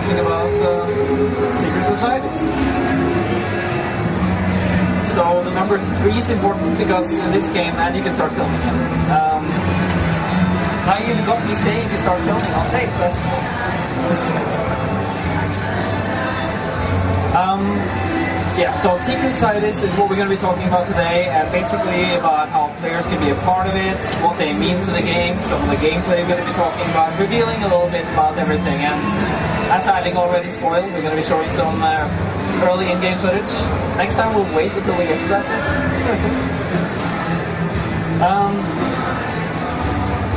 talking about secret societies. So the number 3 is important because in this game, and you can start filming it. Now you got me saying to start filming on tape. That's cool. Yeah, so secret societies is what we're going to be talking about today, and basically about how players can be a part of it, what they mean to the game, some of the gameplay we're going to be talking about, revealing a little bit about everything. And as Eiling already spoiled, we're going to be showing some early in-game footage. Next time we'll wait until we get to that bit.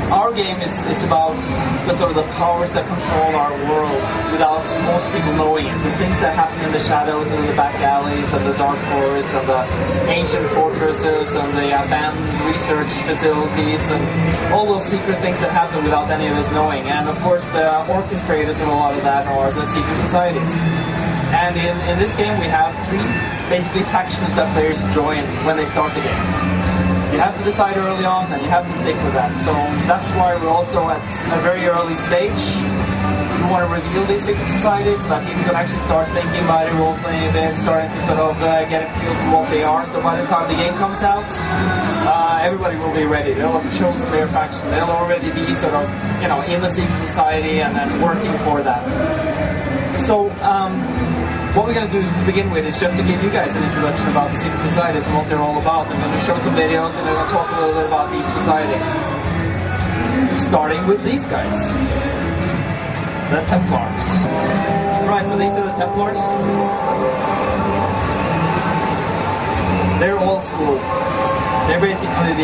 Our game is about the sort of the powers that control our world without most people knowing it. The things that happen in the shadows and in the back alleys and the dark forests and the ancient fortresses and the abandoned research facilities and all those secret things that happen without any of us knowing. And of course the orchestrators of a lot of that are the secret societies. And in this game we have 3 basically factions that players join when they start the game. You have to decide early on, and you have to stick with that. So that's why we're also at a very early stage. We want to reveal these secret societies so that people can actually start thinking about it, role-playing a bit, starting to sort of get a feel for what they are. So by the time the game comes out, everybody will be ready. They'll have chosen their faction. They'll already be sort of, you know, in the secret society and working for that. So what we're going to do to begin with is just to give you guys an introduction about the secret societies and what they're all about. I'm going to show some videos and I'm going to talk a little bit about each society. Starting with these guys. The Templars. Right, so these are the Templars. They're old school. They're basically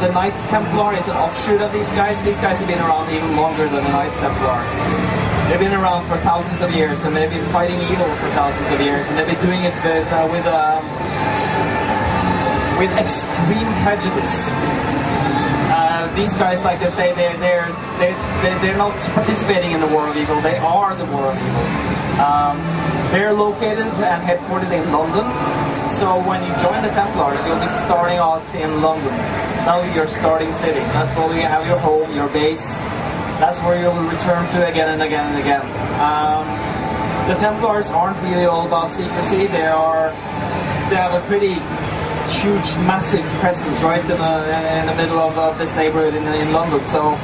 the Knights Templar is an offshoot of these guys. These guys have been around even longer than the Knights Templar. They've been around for thousands of years, and they've been fighting evil for thousands of years, and they've been doing it with extreme prejudice. These guys, like they say, they're not participating in the war of evil. They are the war of evil. They're located and headquartered in London. So when you join the Templars, you'll be starting out in London. That'll be your starting city. That's where you have your home, your base. That's where you'll return to again and again and again. The Templars aren't really all about secrecy. They have a pretty huge, massive presence right in the middle of this neighborhood in London. So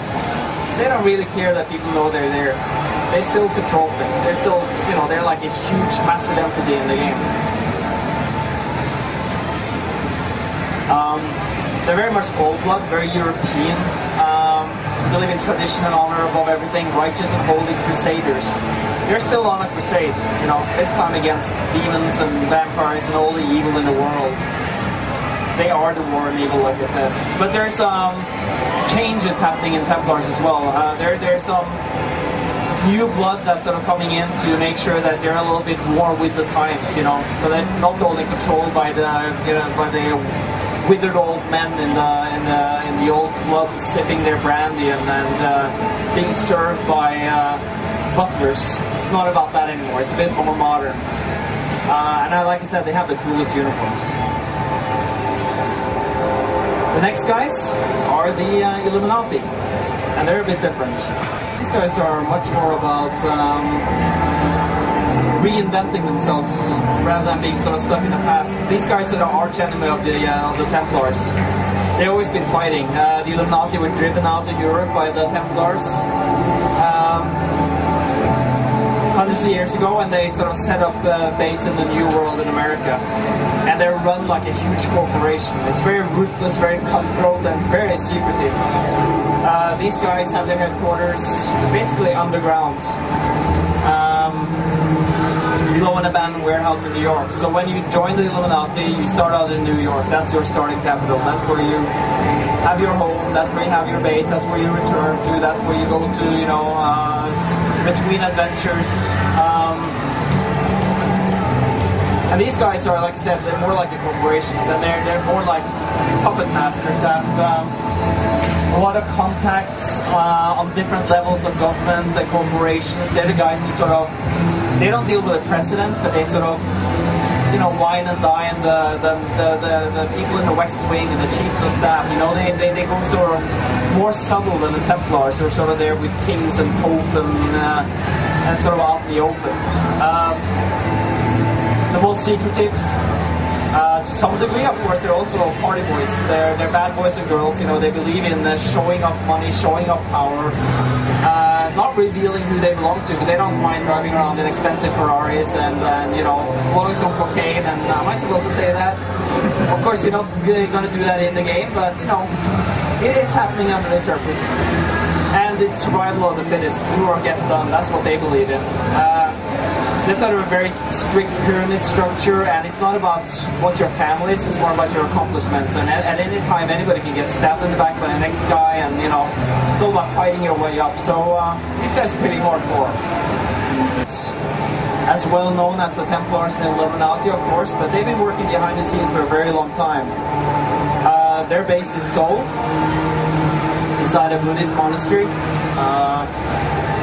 they don't really care that people know they're there. They still control things. They're still, they're like a huge, massive entity in the game. They're very much old blood, very European. Believe in tradition and honor above everything, righteous and holy crusaders. They're still on a crusade, this time against demons and vampires and all the evil in the world. They are the war and evil, like I said. But there's changes happening in Templars as well. There's some new blood that's sort of coming in to make sure that they're a little bit more with the times, so they're not only controlled by the withered old men in the old clubs sipping their brandy and being served by butlers. It's not about that anymore. It's a bit more modern. And like I said, they have the coolest uniforms. The next guys are the Illuminati, and they're a bit different. These guys are much more about reinventing themselves rather than being sort of stuck in the past. These guys are the arch enemy of the Templars. They've always been fighting. The Illuminati were driven out of Europe by the Templars hundreds of years ago, and they sort of set up a base in the New World in America. And they're run like a huge corporation. It's very ruthless, very cutthroat, and very secretive. These guys have their headquarters basically underground. Below an abandoned warehouse in New York. So when you join the Illuminati, you start out in New York. That's your starting capital. That's where you have your home. That's where you have your base. That's where you return to. That's where you go to, between adventures. And these guys are, like I said, they're more like the corporations, and they're more like puppet masters. A lot of contacts on different levels of government and corporations. They're the guys who sort of, they don't deal with the president, but they sort of, wine and dine the people in the West Wing and the chiefs of staff. They go sort of more subtle than the Templars, who are sort of there with kings and pope and and sort of out in the open. The most secretive, to some degree, of course, they're also party boys. They're bad boys and girls. You know, they believe in showing off money, showing off power, not revealing who they belong to. But they don't mind driving around in expensive Ferraris and you know, blowing some cocaine. And am I supposed to say that? Of course, you're not going to do that in the game, but you know, it's happening under the surface. And it's survival of the fittest, do or get done. That's what they believe in. There's sort of a very strict pyramid structure, and it's not about what your family is, it's more about your accomplishments. And at any time, anybody can get stabbed in the back by the next guy, and you know, it's all about fighting your way up. So these guys are pretty hardcore. It's as well known as the Templars and the Illuminati, of course, but they've been working behind the scenes for a very long time. They're based in Seoul, inside a Buddhist monastery.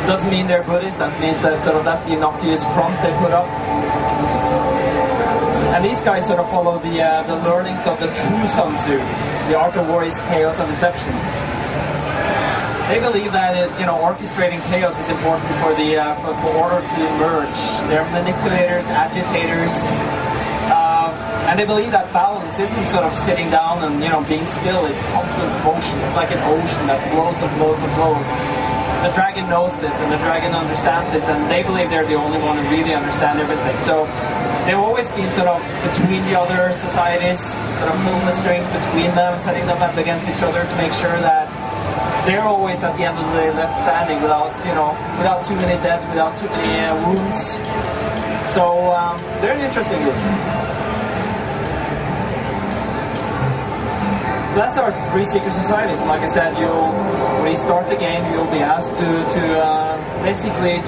Doesn't mean they're Buddhist, that means that sort of that's the innocuous front they put up. And these guys sort of follow the learnings of the true Sun Tzu, the art of war is chaos and deception. They believe that you know, orchestrating chaos is important for the for order to emerge. They're manipulators, agitators, and they believe that balance isn't sort of sitting down and you know being still. It's constant motion. It's like an ocean that flows and flows and flows. The dragon knows this, and the dragon understands this, and they believe they're the only one who really understand everything. So they've always been sort of between the other societies, sort of pulling the strings between them, setting them up against each other to make sure that they're always at the end of the day left standing without, you know, without too many dead, without too many wounds. So they're an interesting group. So that's our 3 secret societies. Like I said, when you start the game, you'll be asked to basically